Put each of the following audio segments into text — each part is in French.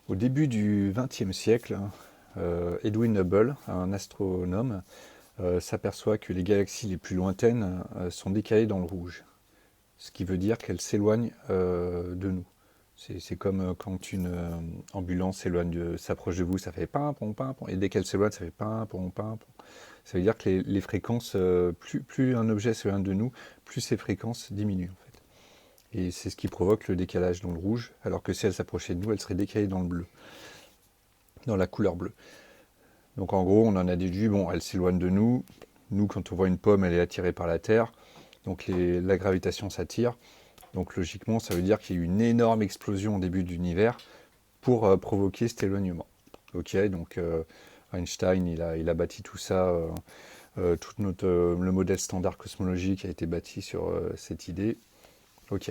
Au début du XXe siècle, Edwin Hubble, un astronome, s'aperçoit que les galaxies les plus lointaines sont décalées dans le rouge, ce qui veut dire qu'elles s'éloignent de nous. C'est comme quand une ambulance s'approche de vous, ça fait pim, pom, pim, pom, et dès qu'elle s'éloigne, ça fait pim, pom, pim, pom. Ça veut dire que les fréquences, plus un objet s'éloigne de nous, plus ces fréquences diminuent en fait. Et c'est ce qui provoque le décalage dans le rouge, alors que si elle s'approchait de nous, elle serait décalée dans le bleu, dans la couleur bleue. Donc en gros, on en a déduit, bon, elle s'éloigne de nous. Nous, quand on voit une pomme, elle est attirée par la Terre. Donc la gravitation s'attire. Donc logiquement, ça veut dire qu'il y a eu une énorme explosion au début de l'univers pour provoquer cet éloignement. Ok, donc Einstein, il a bâti tout ça, le modèle standard cosmologique a été bâti sur cette idée. Ok.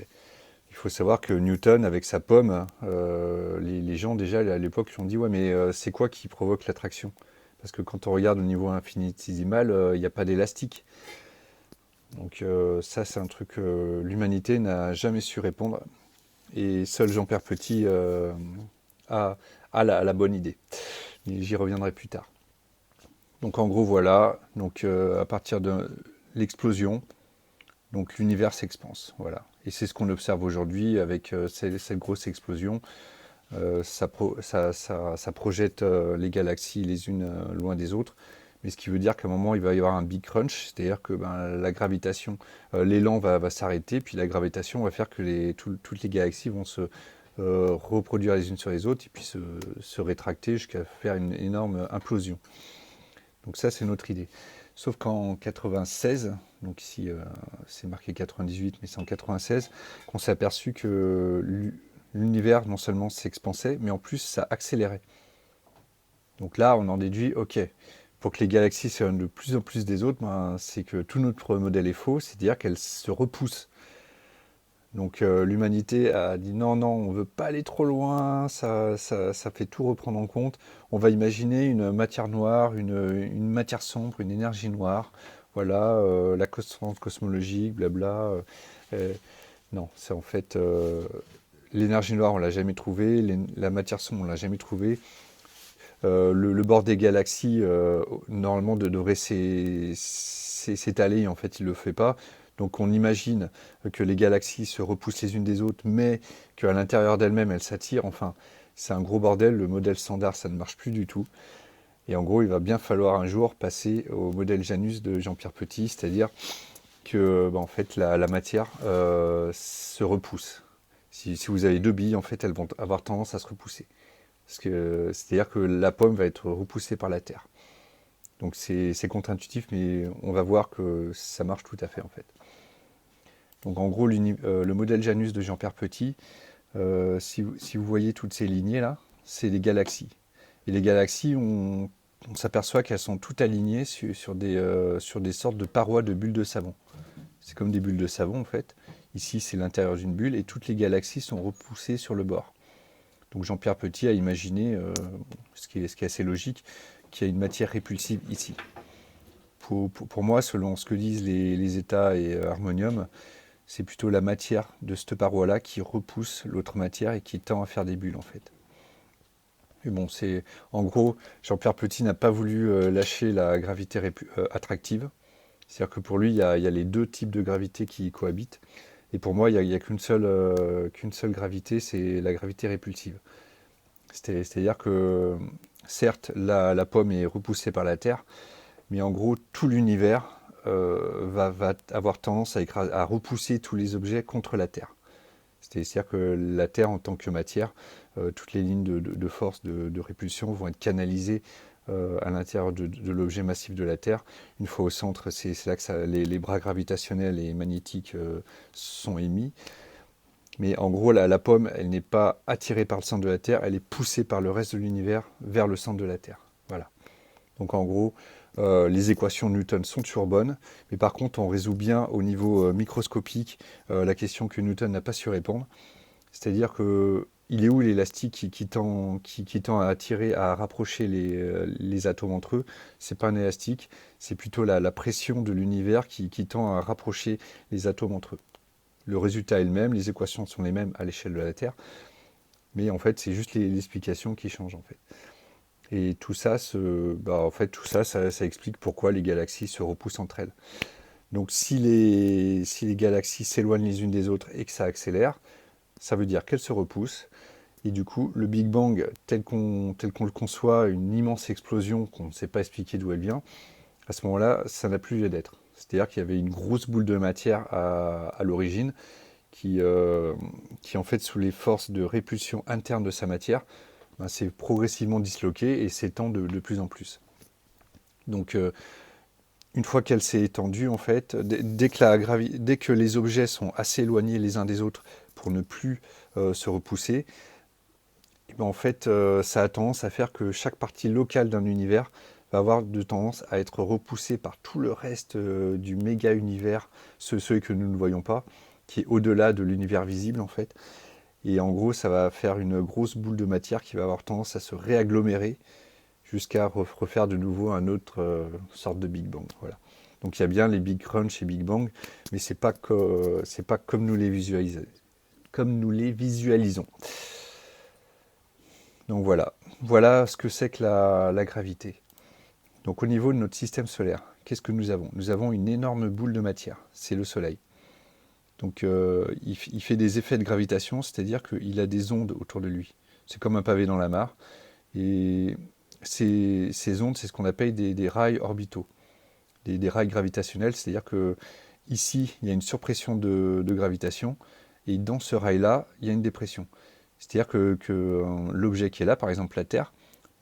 Il faut savoir que Newton, avec sa pomme, les gens déjà à l'époque lui ont dit ouais, mais c'est quoi qui provoque l'attraction? Parce que quand on regarde au niveau infinitésimal, il n'y a pas d'élastique. Donc ça, c'est un truc que l'humanité n'a jamais su répondre. Et seul Jean-Pierre Petit a, a la bonne idée. Et j'y reviendrai plus tard. Donc en gros, voilà. Donc à partir de l'explosion, donc l'univers s'expanse. Voilà. Et c'est ce qu'on observe aujourd'hui avec cette grosse explosion. Ça projette les galaxies les unes loin des autres. Mais ce qui veut dire qu'à un moment, il va y avoir un big crunch, c'est-à-dire que la gravitation, l'élan va s'arrêter, puis la gravitation va faire que toutes les galaxies vont se reproduire les unes sur les autres, et puis se rétracter jusqu'à faire une énorme implosion. Donc ça, c'est notre idée. Sauf qu'en 96, donc ici c'est marqué 98, mais c'est en 96 qu'on s'est aperçu que l'univers non seulement s'expansait, mais en plus ça accélérait. Donc là, on en déduit, ok, pour que les galaxies s'éloignent de plus en plus des autres, ben, c'est que tout notre modèle est faux, c'est-à-dire qu'elles se repoussent. Donc l'humanité a dit non, non, on ne veut pas aller trop loin, ça fait tout reprendre en compte. On va imaginer une matière noire, une matière sombre, une énergie noire. Voilà, la constante cosmologique, blabla. Euh, non, c'est en fait l'énergie noire, on l'a jamais trouvée, la matière sombre, on l'a jamais trouvée. Le bord des galaxies, normalement, devrait s'étaler, en fait, il ne le fait pas. Donc on imagine que les galaxies se repoussent les unes des autres, mais qu'à l'intérieur d'elles-mêmes, elles s'attirent. Enfin, c'est un gros bordel. Le modèle standard, ça ne marche plus du tout. Et en gros, il va bien falloir un jour passer au modèle Janus de Jean-Pierre Petit, c'est-à-dire que en fait, la matière se repousse. Si vous avez deux billes, en fait, elles vont avoir tendance à se repousser. C'est-à-dire que la pomme va être repoussée par la terre. Donc c'est contre-intuitif, mais on va voir que ça marche tout à fait en fait. Donc en gros, le modèle Janus de Jean-Pierre Petit, si vous voyez toutes ces lignées là, c'est des galaxies. Et les galaxies, on s'aperçoit qu'elles sont toutes alignées sur des sortes de parois de bulles de savon. C'est comme des bulles de savon en fait. Ici, c'est l'intérieur d'une bulle et toutes les galaxies sont repoussées sur le bord. Donc Jean-Pierre Petit a imaginé, ce qui est assez logique, qu'il y a une matière répulsive ici. Pour moi, selon ce que disent les États et Harmonium, c'est plutôt la matière de cette paroi-là qui repousse l'autre matière et qui tend à faire des bulles en fait. Mais bon, en gros, Jean-Pierre Petit n'a pas voulu lâcher la gravité attractive. C'est-à-dire que pour lui, il y a les deux types de gravité qui cohabitent. Et pour moi, il n'y a qu'une seule gravité, c'est la gravité répulsive. C'est-à-dire que, certes, la pomme est repoussée par la Terre, mais en gros, tout l'univers va avoir tendance à repousser tous les objets contre la Terre. C'est-à-dire que la Terre, en tant que matière, toutes les lignes de force, de répulsion vont être canalisées à l'intérieur de l'objet massif de la Terre. Une fois au centre, c'est là que les bras gravitationnels et magnétiques sont émis. Mais en gros, la pomme, elle n'est pas attirée par le centre de la Terre, elle est poussée par le reste de l'univers vers le centre de la Terre. Voilà. Donc en gros, les équations de Newton sont toujours bonnes, mais par contre, on résout bien au niveau microscopique la question que Newton n'a pas su répondre. C'est-à-dire que il est où l'élastique qui tend à attirer, à rapprocher les atomes entre eux? C'est pas un élastique, c'est plutôt la pression de l'univers qui tend à rapprocher les atomes entre eux. Le résultat est le même, les équations sont les mêmes à l'échelle de la Terre. mais en fait, c'est juste l'explication qui change, en fait. Et tout ça, en fait, tout ça, ça explique pourquoi les galaxies se repoussent entre elles. Donc si les galaxies s'éloignent les unes des autres et que ça accélère, ça veut dire qu'elles se repoussent. Et du coup, le Big Bang, tel qu'on le conçoit, une immense explosion qu'on ne sait pas expliquer d'où elle vient, à ce moment-là, ça n'a plus lieu d'être. C'est-à-dire qu'il y avait une grosse boule de matière à l'origine qui, en fait, sous les forces de répulsion interne de sa matière, ben, s'est progressivement disloquée et s'étend de plus en plus. Donc, une fois qu'elle s'est étendue, en fait, dès que les objets sont assez éloignés les uns des autres pour ne plus se repousser, et ben, en fait, ça a tendance à faire que chaque partie locale d'un univers va avoir de tendance à être repoussée par tout le reste du méga-univers, celui que nous ne voyons pas, qui est au-delà de l'univers visible, en fait. Et en gros, ça va faire une grosse boule de matière qui va avoir tendance à se réagglomérer jusqu'à refaire de nouveau un autre sorte de Big Bang. Voilà. Donc il y a bien les Big Crunch et Big Bang, mais c'est pas comme nous les visualisons. Donc voilà. Voilà ce que c'est que la gravité. Donc au niveau de notre système solaire, qu'est-ce que nous avons? Nous avons une énorme boule de matière, c'est le Soleil. Donc il fait des effets de gravitation, c'est-à-dire qu'il a des ondes autour de lui. C'est comme un pavé dans la mare. Et ces ondes, c'est ce qu'on appelle des rails orbitaux, des rails gravitationnels, c'est-à-dire que ici, il y a une surpression de gravitation, et dans ce rail-là, il y a une dépression. C'est-à-dire que l'objet qui est là, par exemple la Terre,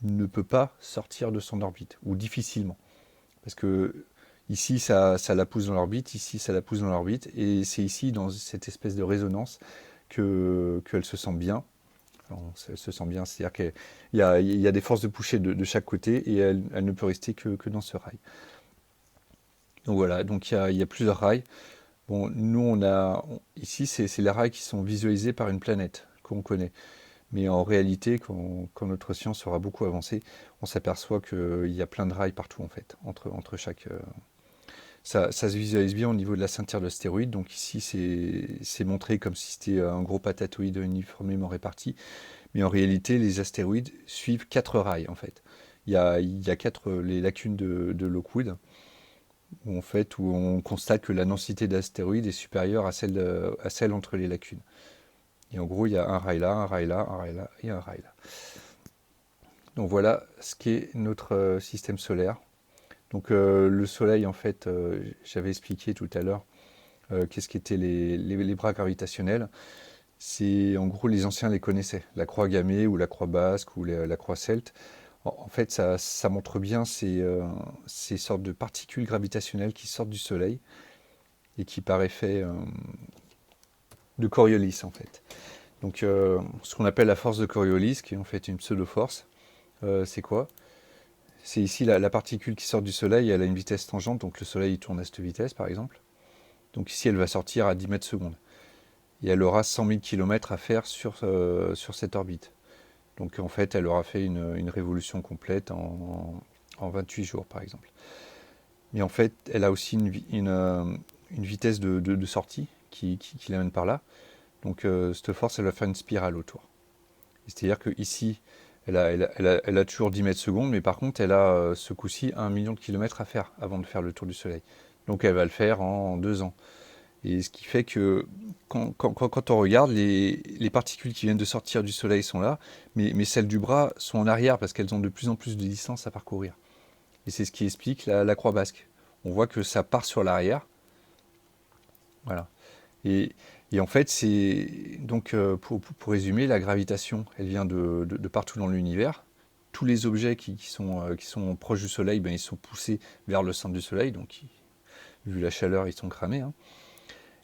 ne peut pas sortir de son orbite, ou difficilement. Parce que ici, ça la pousse dans l'orbite, ici, ça la pousse dans l'orbite, et c'est ici, dans cette espèce de résonance, qu'elle se sent bien. Elle se sent bien, c'est-à-dire qu'il y a des forces de poussée de chaque côté, et elle ne peut rester que dans ce rail. Donc voilà, donc il y a plusieurs rails. Bon, nous, ici, c'est les rails qui sont visualisés par une planète qu'on connaît. Mais en réalité, quand notre science aura beaucoup avancé, on s'aperçoit qu'il y a plein de rails partout, en fait, entre chaque. Ça se visualise bien au niveau de la ceinture d'astéroïdes. Donc ici, c'est montré comme si c'était un gros patatoïde uniformément réparti. Mais en réalité, les astéroïdes suivent 4 rails, en fait. Il y a les lacunes de Lockwood, où, en fait, où on constate que la densité d'astéroïdes est supérieure à celle entre les lacunes. Et en gros, il y a un rail là, un rail là, un rail là et un rail là. Donc voilà ce qu'est notre système solaire. Donc le Soleil, en fait, j'avais expliqué tout à l'heure qu'est-ce qu'étaient les bras gravitationnels. C'est en gros, les anciens les connaissaient, la croix gammée ou la croix basque ou la croix celte. En fait, ça montre bien ces sortes de particules gravitationnelles qui sortent du Soleil et qui, par effet de Coriolis, en fait. Donc, ce qu'on appelle la force de Coriolis, qui est en fait une pseudo-force, c'est quoi? C'est ici la particule qui sort du Soleil, elle a une vitesse tangente, donc le Soleil tourne à cette vitesse, par exemple. Donc ici, elle va sortir à 10 mètres secondes. Et elle aura 100 000 km à faire sur cette orbite. Donc en fait, elle aura fait une révolution complète en 28 jours, par exemple. Mais en fait, elle a aussi une vitesse de sortie qui l'amène par là. Donc cette force, elle va faire une spirale autour. C'est-à-dire qu'ici, elle a toujours 10 mètres secondes, mais par contre, elle a ce coup-ci 1 million de kilomètres à faire avant de faire le tour du Soleil. Donc elle va le faire en 2 ans. Et ce qui fait que quand on regarde, les particules qui viennent de sortir du Soleil sont là, mais celles du bras sont en arrière parce qu'elles ont de plus en plus de distance à parcourir. Et c'est ce qui explique la croix basque. On voit que ça part sur l'arrière. Voilà. Et en fait, c'est donc pour résumer, la gravitation, elle vient de partout dans l'univers. Tous les objets qui sont proches du Soleil, ben, ils sont poussés vers le centre du Soleil, donc vu la chaleur, ils sont cramés, hein.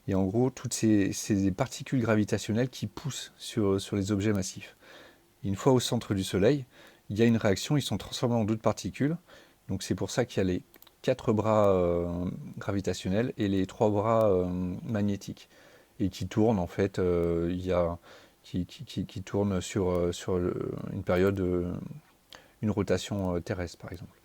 Et en gros, toutes ces particules gravitationnelles qui poussent sur les objets massifs. Et une fois au centre du Soleil, il y a une réaction, ils sont transformés en d'autres particules. Donc c'est pour ça qu'il y a les 4 bras gravitationnels et les 3 bras magnétiques. Et qui tournent, en fait, qui tournent sur une période, une rotation terrestre, par exemple.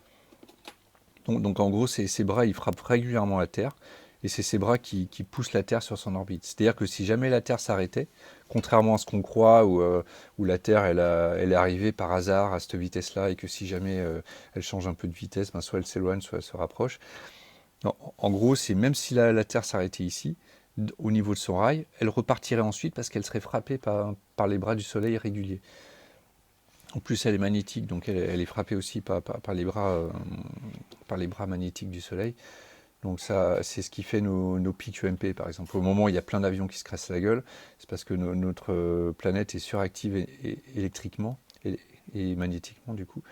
Donc en gros, ces bras, ils frappent régulièrement la Terre. Et c'est ces bras qui poussent la Terre sur son orbite. C'est-à-dire que si jamais la Terre s'arrêtait, contrairement à ce qu'on croit, où la Terre elle est arrivée par hasard à cette vitesse-là, et que si jamais elle change un peu de vitesse, ben, soit elle s'éloigne, soit elle se rapproche. Non, en gros, c'est même si la Terre s'arrêtait ici, au niveau de son rail, elle repartirait ensuite parce qu'elle serait frappée par les bras du Soleil réguliers. En plus, elle est magnétique, donc elle est frappée aussi par les bras magnétiques du Soleil. Donc ça, c'est ce qui fait nos pics UMP, par exemple. Au moment où il y a plein d'avions qui se cassent la gueule, c'est parce que notre planète est suractive électriquement et magnétiquement, du coup.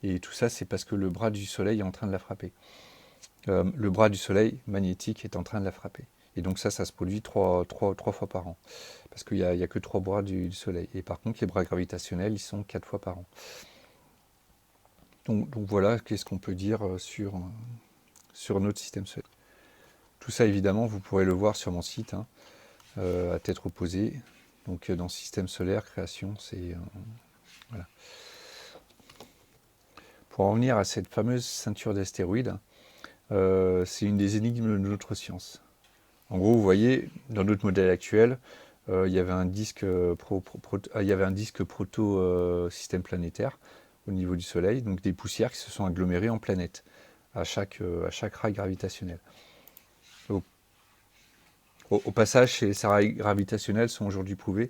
Et tout ça, c'est parce que le bras du Soleil est en train de la frapper. Le bras du Soleil magnétique est en train de la frapper. Et donc ça se produit trois fois par an. Parce qu'il n'y a que 3 bras du Soleil. Et par contre, les bras gravitationnels, ils sont 4 fois par an. Donc voilà, qu'est-ce qu'on peut dire sur notre système solaire. Tout ça, évidemment, vous pourrez le voir sur mon site, hein, à tête reposée. Donc dans Système solaire, création, c'est... voilà. Pour en revenir à cette fameuse ceinture d'astéroïdes, c'est une des énigmes de notre science. En gros, vous voyez, dans notre modèle actuel, il y avait un disque, il y avait un disque proto-système planétaire au niveau du Soleil, donc des poussières qui se sont agglomérées en planètes à chaque rail gravitationnel. Au passage, ces rails gravitationnels sont aujourd'hui prouvés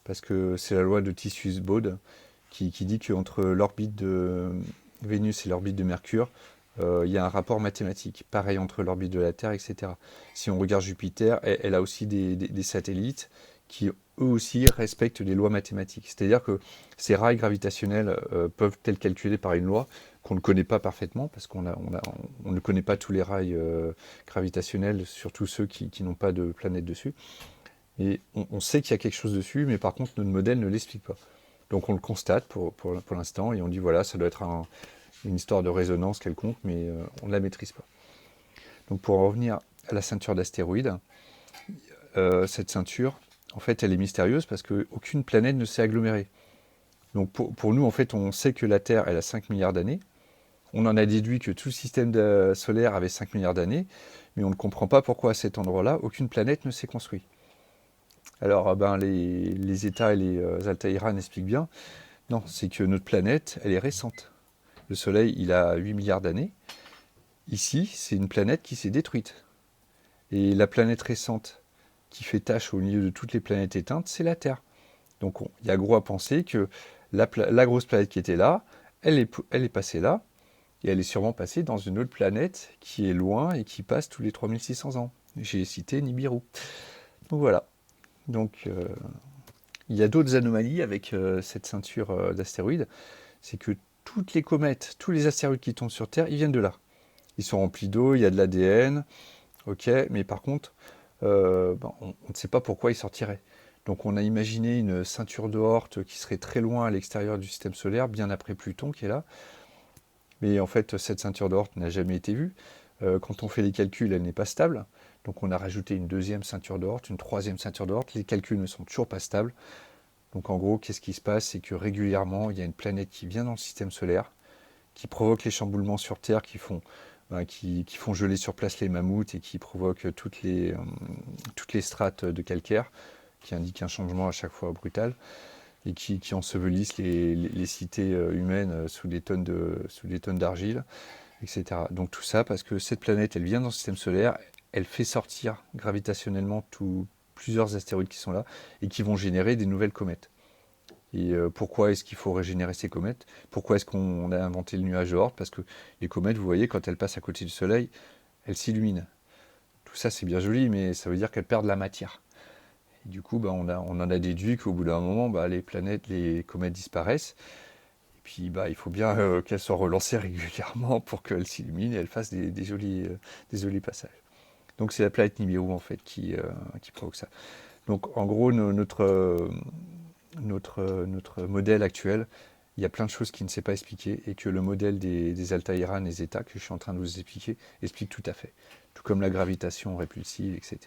parce que c'est la loi de Titius-Bode qui dit qu'entre l'orbite de Vénus et l'orbite de Mercure, il y a un rapport mathématique. Pareil entre l'orbite de la Terre, etc. Si on regarde Jupiter, elle a aussi des satellites qui, eux aussi, respectent les lois mathématiques. C'est-à-dire que ces rails gravitationnels peuvent être calculés par une loi qu'on ne connaît pas parfaitement, parce qu'on ne connaît pas tous les rails gravitationnels, surtout ceux qui n'ont pas de planète dessus. Et on sait qu'il y a quelque chose dessus, mais par contre, notre modèle ne l'explique pas. Donc on le constate pour l'instant, et on dit voilà, ça doit être une histoire de résonance quelconque, mais on ne la maîtrise pas. Donc pour en revenir à la ceinture d'astéroïdes, cette ceinture, en fait, elle est mystérieuse parce qu'aucune planète ne s'est agglomérée. Donc pour nous, en fait, on sait que la Terre, elle a 5 milliards d'années. On en a déduit que tout le système solaire avait 5 milliards d'années, mais on ne comprend pas pourquoi à cet endroit-là, aucune planète ne s'est construite. Alors, les États et les Altaïra expliquent bien. Non, c'est que notre planète, elle est récente. Le Soleil, il a 8 milliards d'années. Ici, c'est une planète qui s'est détruite. Et la planète récente qui fait tache au milieu de toutes les planètes éteintes, c'est la Terre. Donc il y a gros à penser que la grosse planète qui était là, elle est passée là, et elle est sûrement passée dans une autre planète qui est loin et qui passe tous les 3600 ans. J'ai cité Nibiru. Donc voilà. Donc il y a d'autres anomalies avec cette ceinture d'astéroïdes. C'est que toutes les comètes, tous les astéroïdes qui tombent sur Terre, ils viennent de là. Ils sont remplis d'eau, il y a de l'ADN, ok, mais par contre, on ne sait pas pourquoi ils sortiraient. Donc on a imaginé une ceinture de Oort qui serait très loin à l'extérieur du système solaire, bien après Pluton qui est là. Mais en fait, cette ceinture de Oort n'a jamais été vue. Quand on fait les calculs, elle n'est pas stable. Donc on a rajouté une deuxième ceinture de Oort, une troisième ceinture de Oort. Les calculs ne sont toujours pas stables. Donc en gros, qu'est-ce qui se passe? C'est que régulièrement, il y a une planète qui vient dans le système solaire, qui provoque les chamboulements sur Terre, qui font geler sur place les mammouths et qui provoquent toutes les strates de calcaire, qui indiquent un changement à chaque fois brutal, et qui ensevelissent les cités humaines sous des tonnes d'argile, etc. Donc tout ça parce que cette planète, elle vient dans le système solaire, elle fait sortir gravitationnellement plusieurs astéroïdes qui sont là, et qui vont générer des nouvelles comètes. Et pourquoi est-ce qu'il faut régénérer ces comètes? Pourquoi est-ce qu'on a inventé le nuage de Oort? Parce que les comètes, vous voyez, quand elles passent à côté du Soleil, elles s'illuminent. Tout ça, c'est bien joli, mais ça veut dire qu'elles perdent la matière. Et du coup, on en a déduit qu'au bout d'un moment, les comètes disparaissent. Et puis, il faut bien qu'elles soient relancées régulièrement pour qu'elles s'illuminent et elles fassent des jolis passages. Donc c'est la planète Nibiru, en fait, qui provoque ça. Donc en gros, notre modèle actuel, il y a plein de choses qui ne s'est pas expliquer, et que le modèle des Altaïran et Zeta que je suis en train de vous expliquer explique tout à fait. Tout comme la gravitation répulsive, etc.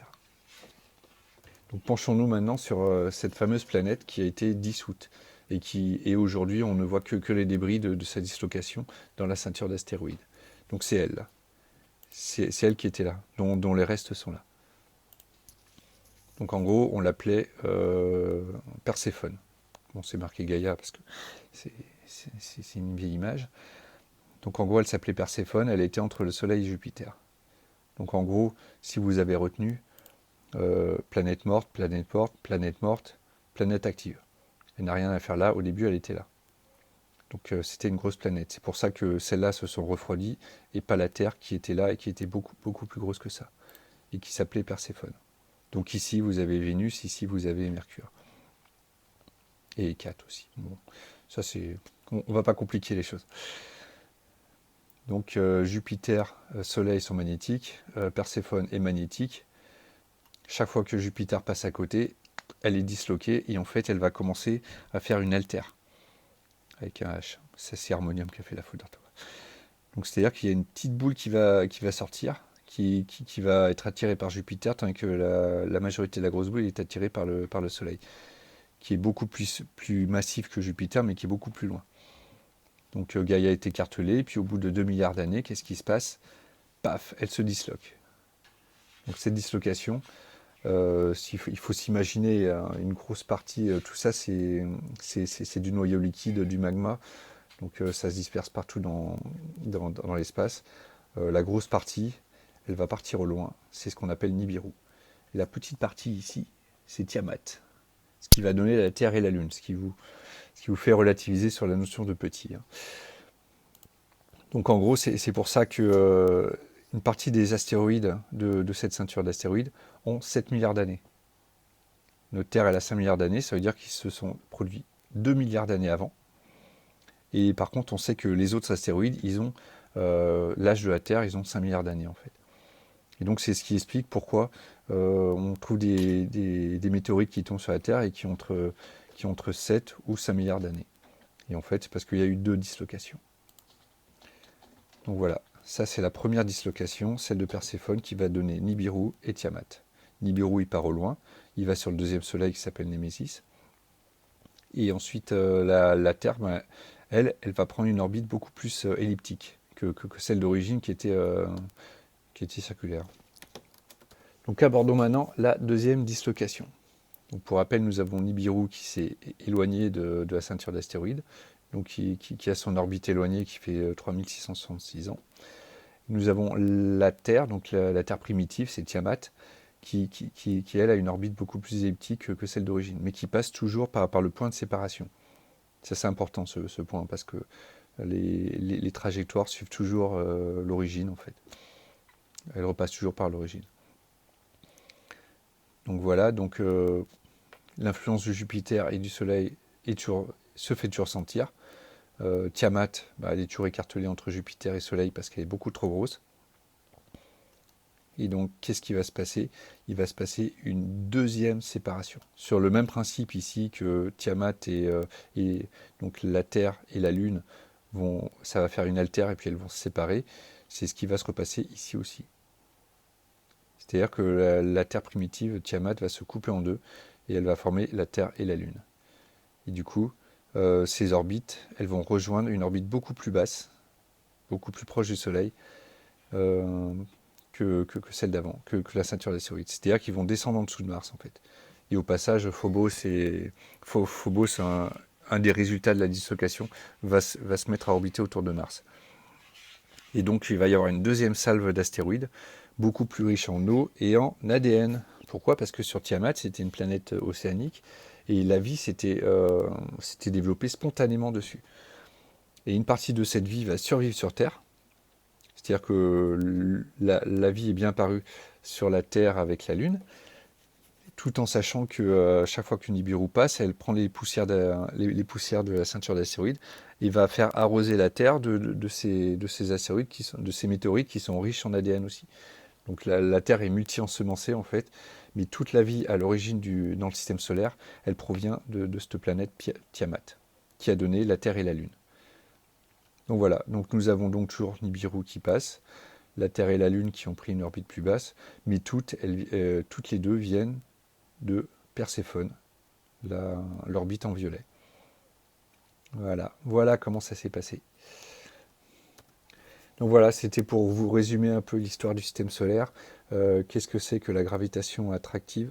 Donc penchons-nous maintenant sur cette fameuse planète qui a été dissoute et aujourd'hui on ne voit que les débris de sa dislocation dans la ceinture d'astéroïdes. Donc c'est elle là. C'est elle qui était là, dont les restes sont là. Donc en gros, on l'appelait Perséphone. Bon, c'est marqué Gaïa parce que c'est une vieille image. Donc en gros, elle s'appelait Perséphone, elle était entre le Soleil et Jupiter. Donc en gros, si vous avez retenu planète morte, planète morte, planète morte, planète active. Elle n'a rien à faire là, au début elle était là. Donc c'était une grosse planète. C'est pour ça que celles-là se sont refroidies et pas la Terre qui était là et qui était beaucoup, beaucoup plus grosse que ça. Et qui s'appelait Perséphone. Donc ici vous avez Vénus, ici vous avez Mercure. Et Hécate aussi. Bon, ça c'est... On va pas compliquer les choses. Donc Jupiter, Soleil sont magnétiques, Perséphone est magnétique. Chaque fois que Jupiter passe à côté, elle est disloquée et en fait elle va commencer à faire une altère. Avec un H. C'est Harmonium qui a fait la faute d'orthographe. Donc c'est-à-dire qu'il y a une petite boule qui va sortir, qui va être attirée par Jupiter, tandis que la majorité de la grosse boule est attirée par le Soleil, qui est beaucoup plus massif que Jupiter, mais qui est beaucoup plus loin. Donc Gaïa est écartelée, et puis au bout de 2 milliards d'années, qu'est-ce qui se passe? Paf, elle se disloque. Donc cette dislocation, il faut s'imaginer une grosse partie, tout ça c'est du noyau liquide, du magma, donc ça se disperse partout dans l'espace. La grosse partie, elle va partir au loin, c'est ce qu'on appelle Nibiru. Et la petite partie ici, c'est Tiamat, ce qui va donner la Terre et la Lune, ce qui vous fait relativiser sur la notion de petit. Hein. Donc en gros, c'est pour ça que une partie des astéroïdes de cette ceinture d'astéroïdes ont 7 milliards d'années. Notre Terre, elle a 5 milliards d'années, ça veut dire qu'ils se sont produits 2 milliards d'années avant. Et par contre, on sait que les autres astéroïdes, ils ont l'âge de la Terre, ils ont 5 milliards d'années en fait. Et donc c'est ce qui explique pourquoi on trouve des météorites qui tombent sur la Terre et qui ont entre 7 ou 5 milliards d'années. Et en fait, c'est parce qu'il y a eu 2 dislocations. Donc voilà, ça c'est la première dislocation, celle de Perséphone, qui va donner Nibiru et Tiamat. Nibiru, il part au loin, il va sur le deuxième soleil qui s'appelle Némésis. Et ensuite, la Terre, ben, elle va prendre une orbite beaucoup plus elliptique que celle d'origine qui était circulaire. Donc abordons maintenant la deuxième dislocation. Donc pour rappel, nous avons Nibiru qui s'est éloigné de la ceinture d'astéroïdes, donc qui a son orbite éloignée qui fait 3666 ans. Nous avons la Terre, donc la Terre primitive, c'est Tiamat, qui elle a une orbite beaucoup plus elliptique que celle d'origine, mais qui passe toujours par le point de séparation. Ça c'est important ce point, parce que les trajectoires suivent toujours l'origine en fait. Elles repassent toujours par l'origine. Donc voilà, donc l'influence de Jupiter et du Soleil se fait toujours sentir. Tiamat, elle est toujours écartelée entre Jupiter et Soleil parce qu'elle est beaucoup trop grosse. Et donc, qu'est-ce qui va se passer? Il va se passer une deuxième séparation. Sur le même principe ici que Tiamat et donc la Terre et la Lune, ça va faire une altère et puis elles vont se séparer. C'est ce qui va se repasser ici aussi. C'est-à-dire que la Terre primitive, Tiamat, va se couper en deux et elle va former la Terre et la Lune. Et du coup, ces orbites, elles vont rejoindre une orbite beaucoup plus basse, beaucoup plus proche du Soleil, que celle d'avant, que la ceinture d'astéroïdes. C'est-à-dire qu'ils vont descendre en dessous de Mars, en fait. Et au passage, Phobos, un des résultats de la dislocation, va se mettre à orbiter autour de Mars. Et donc, il va y avoir une deuxième salve d'astéroïdes, beaucoup plus riche en eau et en ADN. Pourquoi? Parce que sur Tiamat, c'était une planète océanique, et la vie s'était développée spontanément dessus. Et une partie de cette vie va survivre sur Terre, c'est-à-dire que la vie est bien apparue sur la Terre avec la Lune, tout en sachant que chaque fois qu'une Nibiru passe, elle prend les poussières de la ceinture d'astéroïdes et va faire arroser la Terre de ces astéroïdes, de ces météorites qui sont riches en ADN aussi. Donc la Terre est multi-ensemencée en fait, mais toute la vie à l'origine dans le système solaire, elle provient de cette planète Tiamat, qui a donné la Terre et la Lune. Donc voilà, donc nous avons donc toujours Nibiru qui passe, la Terre et la Lune qui ont pris une orbite plus basse, mais toutes les deux viennent de Perséphone, l'orbite en violet. Voilà comment ça s'est passé. Donc voilà, c'était pour vous résumer un peu l'histoire du système solaire. Qu'est-ce que c'est que la gravitation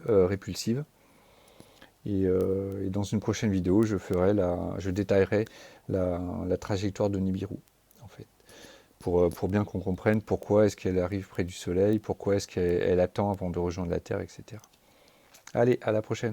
répulsive. Et dans une prochaine vidéo, je détaillerai la trajectoire de Nibiru, en fait, pour bien qu'on comprenne pourquoi est-ce qu'elle arrive près du Soleil, pourquoi est-ce qu'elle attend avant de rejoindre la Terre, etc. Allez, à la prochaine.